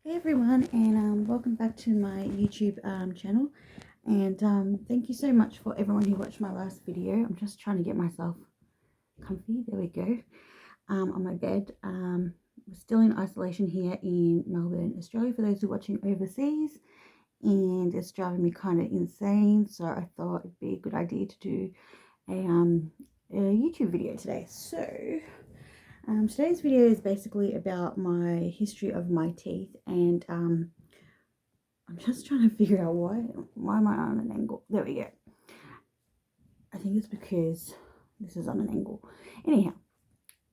Hey everyone, and welcome back to my YouTube channel. And thank you so much for everyone who watched my last video. I'm just trying to get myself comfy. There we go. On my bed. We're still in isolation here in Melbourne, Australia, for those who are watching overseas, and it's driving me kind of insane. So I thought it'd be a good idea to do a YouTube video today. So today's video is basically about my history of my teeth, and I'm just trying to figure out why am I on an angle. There we go. I think it's because this is on an angle. Anyhow,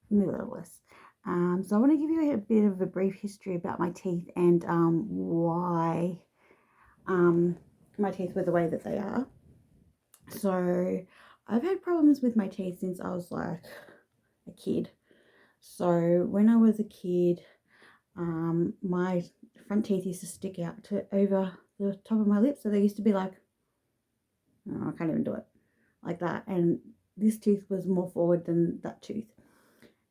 nevertheless, so I want to give you a bit of a brief history about my teeth and why my teeth were the way that they are. So I've had problems with my teeth since I was like a kid. So when I was a kid, my front teeth used to stick out to over the top of my lips, so they used to be like, oh, I can't even do it, like that, and this tooth was more forward than that tooth.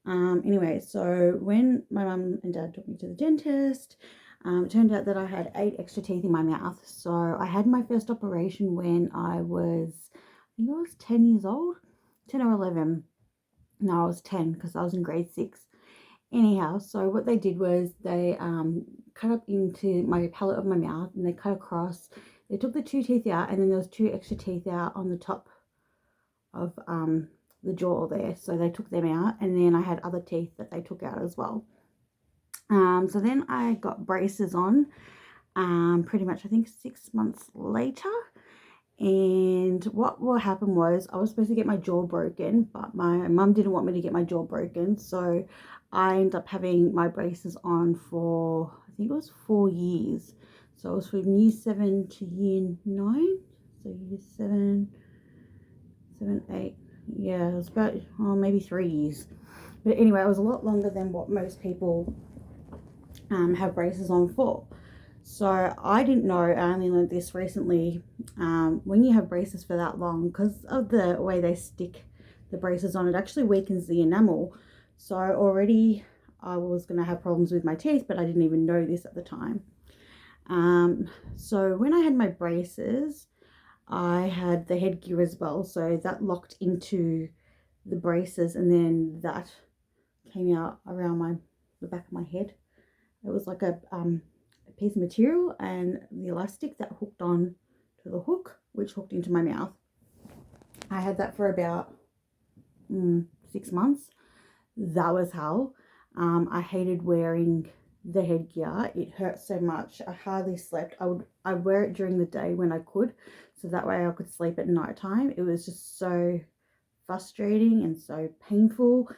Anyway, so when my mum and dad took me to the dentist, it turned out that I had 8 extra teeth in my mouth. So I had my first operation when I think I was 10 years old, 10 or 11. No, I was 10 because I was in grade 6. Anyhow, so what they did was they cut up into my palate of my mouth, and they cut across. They took the 2 teeth out, and then there was 2 extra teeth out on the top of the jaw there. So they took them out, and then I had other teeth that they took out as well. So then I got braces on pretty much, I think, 6 months later. And what will happen was I was supposed to get my jaw broken, but my mum didn't want me to get my jaw broken. So I ended up having my braces on for, I think it was 4 years. So it was from year 7 to year 9. So year 7, 8. Yeah, it was about maybe 3 years. But anyway, it was a lot longer than what most people have braces on for. So I didn't know, I only learned this recently, when you have braces for that long, because of the way they stick the braces on, it actually weakens the enamel. So already I was going to have problems with my teeth, but I didn't even know this at the time. So when I had my braces, I had the headgear as well, so that locked into the braces, and then that came out around the back of my head. It was like a piece of material, and the elastic that hooked on to the hook, which hooked into my mouth. I had that for about 6 months. That was hell. I hated wearing the headgear. It hurt so much. I hardly slept. I'd wear it during the day when I could, so that way I could sleep at night time. It was just so frustrating and so painful,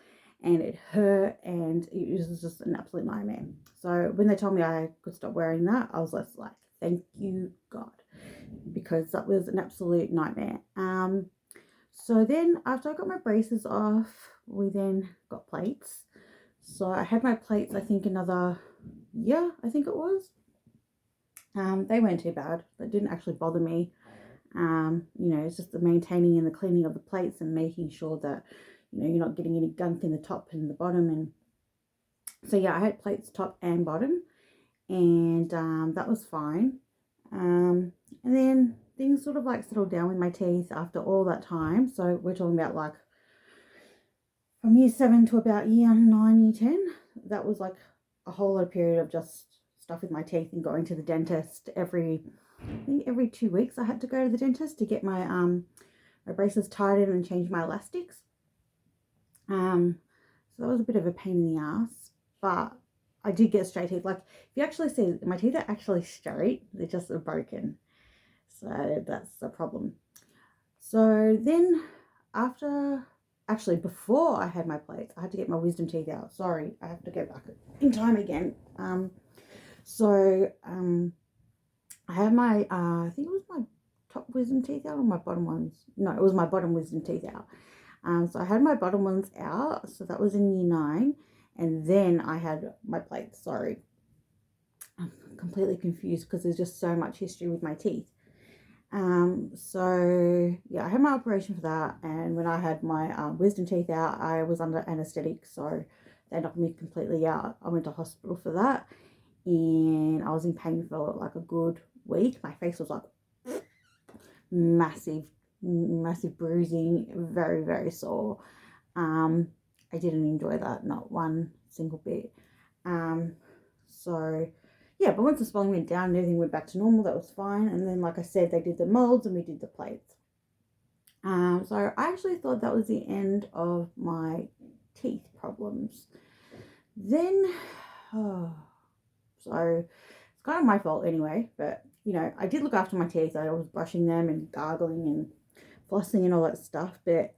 and it hurt, and it was just an absolute nightmare. So when they told me I could stop wearing that, I was just like, thank you God, because that was an absolute nightmare. So then after I got my braces off, we then got plates. So I had my plates, I think another year, I think it was. They weren't too bad. They didn't actually bother me. It's just the maintaining and the cleaning of the plates and making sure that, you're not getting any gunk in the top and the bottom. And so yeah, I had plates top and bottom, and that was fine. And then things sort of like settled down with my teeth after all that time. So we're talking about like from year 7 to about year 9, year 10. That was like a whole lot of period of just stuff with my teeth and going to the dentist I think every 2 weeks. I had to go to the dentist to get my braces tightened and change my elastics. So that was a bit of a pain in the ass, but I did get straight teeth. Like, if you actually see, my teeth are actually straight, they're just broken. So that's the problem. So then before I had my plates, I had to get my wisdom teeth out. Sorry, I have to go back in time again. I had my, I think it was my top wisdom teeth out or my bottom ones. No, it was my bottom wisdom teeth out. So I had my bottom ones out. So that was in year 9. And then I had my plates. Sorry. I'm completely confused because there's just so much history with my teeth. So yeah, I had my operation for that. And when I had my wisdom teeth out, I was under anesthetic. So they knocked me completely out. I went to hospital for that. and I was in pain for like a good week. My face was like massive bruising, very, very sore. I didn't enjoy that, not one single bit. So yeah, but once the swelling went down and everything went back to normal, that was fine. And then, like I said, they did the molds and we did the plates. So I actually thought that was the end of my teeth problems. Then, so it's kind of my fault anyway, but you know, I did look after my teeth. I was brushing them and gargling and flossing and all that stuff. But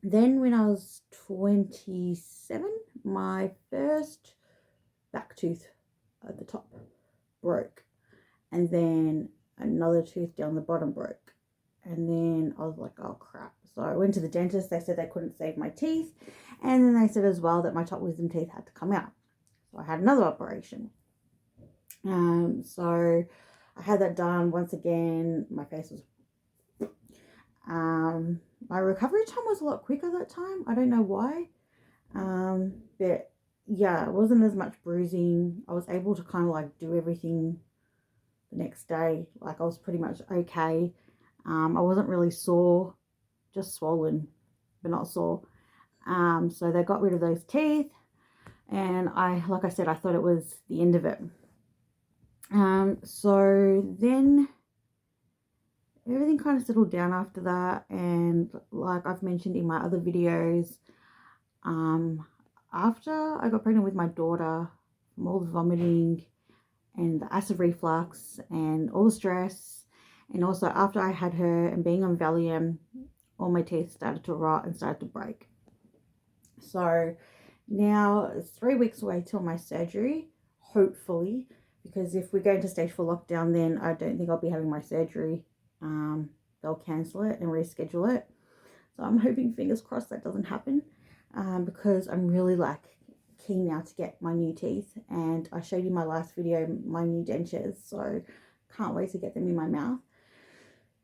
then when I was 27, my first back tooth at the top broke, and then another tooth down the bottom broke, and then I was like, oh crap. So I went to the dentist. They said they couldn't save my teeth, and then they said as well that my top wisdom teeth had to come out. So I had another operation. So I had that done. Once again, my face was my recovery time was a lot quicker that time. I don't know why. But yeah, it wasn't as much bruising. I was able to kind of like do everything the next day. Like I was pretty much okay. I wasn't really sore, just swollen, but not sore. So they got rid of those teeth, and like I said, I thought it was the end of it. So then everything kind of settled down after that, and like I've mentioned in my other videos, after I got pregnant with my daughter, from all the vomiting and the acid reflux and all the stress, and also after I had her and being on Valium, all my teeth started to rot and started to break. So now it's 3 weeks away till my surgery, hopefully, because if we go into stage 4 lockdown, then I don't think I'll be having my surgery. They'll cancel it and reschedule it. So I'm hoping, fingers crossed, that doesn't happen, because I'm really like keen now to get my new teeth, and I showed you my last video my new dentures, so can't wait to get them in my mouth.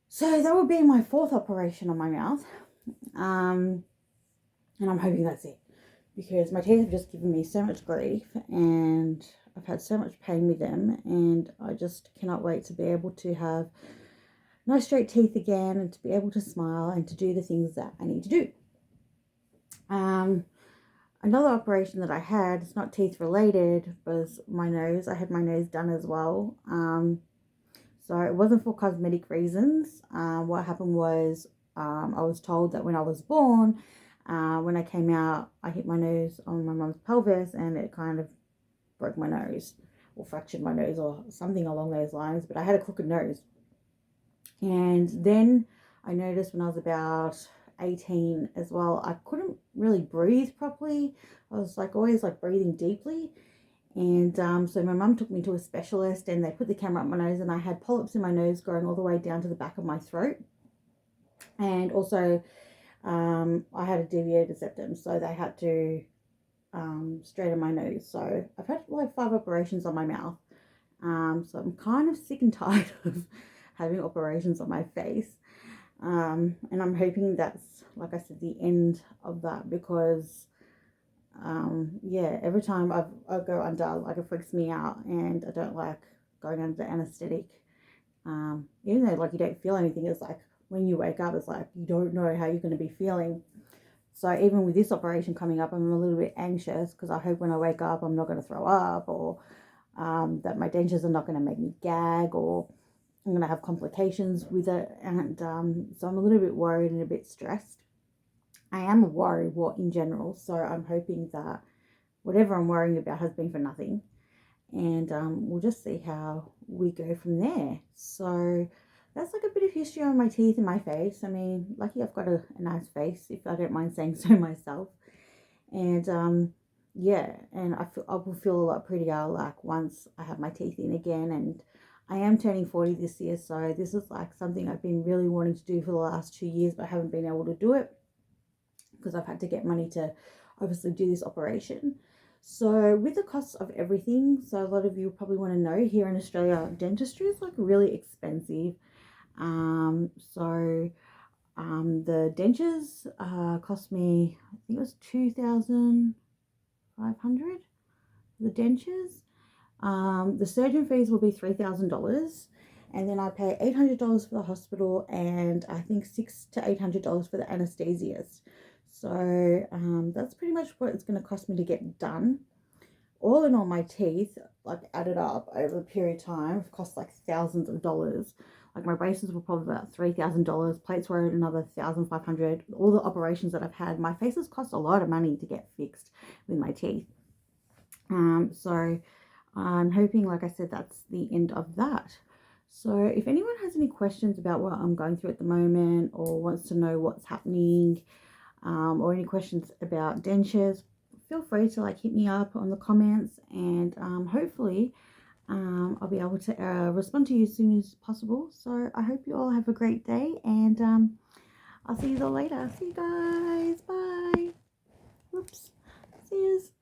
So that will be my 4th operation on my mouth, and I'm hoping that's it, because my teeth have just given me so much grief and I've had so much pain with them, and I just cannot wait to be able to have nice straight teeth again and to be able to smile and to do the things that I need to do. Another operation that I had, it's not teeth related, was my nose. I had my nose done as well. So it wasn't for cosmetic reasons. What happened was, I was told that when I was born, when I came out, I hit my nose on my mum's pelvis and it kind of broke my nose or fractured my nose or something along those lines. But I had a crooked nose. And then I noticed when I was about 18 as well, I couldn't really breathe properly. I was like always like breathing deeply. And so my mum took me to a specialist and they put the camera up my nose, and I had polyps in my nose going all the way down to the back of my throat. And also I had a deviated septum, so they had to straighten my nose. So I've had like 5 operations on my mouth. So I'm kind of sick and tired of having operations on my face. And I'm hoping that's, like I said, the end of that, because yeah, every time I go under, like, it freaks me out, and I don't like going under anesthetic. Even though like you don't feel anything, it's like when you wake up, it's like you don't know how you're going to be feeling. So even with this operation coming up, I'm a little bit anxious, because I hope when I wake up I'm not going to throw up, or that my dentures are not going to make me gag, or I'm going to have complications with it. And so I'm a little bit worried and a bit stressed. I am a worrywart in general, so I'm hoping that whatever I'm worrying about has been for nothing. And we'll just see how we go from there. So that's like a bit of history on my teeth and my face. I mean, lucky I've got a nice face, if I don't mind saying so myself. And yeah, and I will feel a lot prettier like once I have my teeth in again. And I am turning 40 this year, so this is like something I've been really wanting to do for the last 2 years, but I haven't been able to do it because I've had to get money to obviously do this operation. So with the costs of everything, so a lot of you probably want to know, here in Australia, dentistry is like really expensive. So the dentures cost me, I think it was 2,500, the dentures. The surgeon fees will be $3,000, and then I pay $800 for the hospital, and I think $600 to $800 for the anesthesiast. So that's pretty much what it's going to cost me to get done. All in all, my teeth, like added up over a period of time, cost like thousands of dollars. Like my braces were probably about $3,000, plates were another $1,500. All the operations that I've had, my faces cost a lot of money to get fixed with my teeth. So I'm hoping, like I said, that's the end of that. So if anyone has any questions about what I'm going through at the moment, or wants to know what's happening, or any questions about dentures, feel free to like hit me up on the comments, and hopefully I'll be able to respond to you as soon as possible. So I hope you all have a great day, and I'll see you all later. See you guys. Bye. Oops. See yous.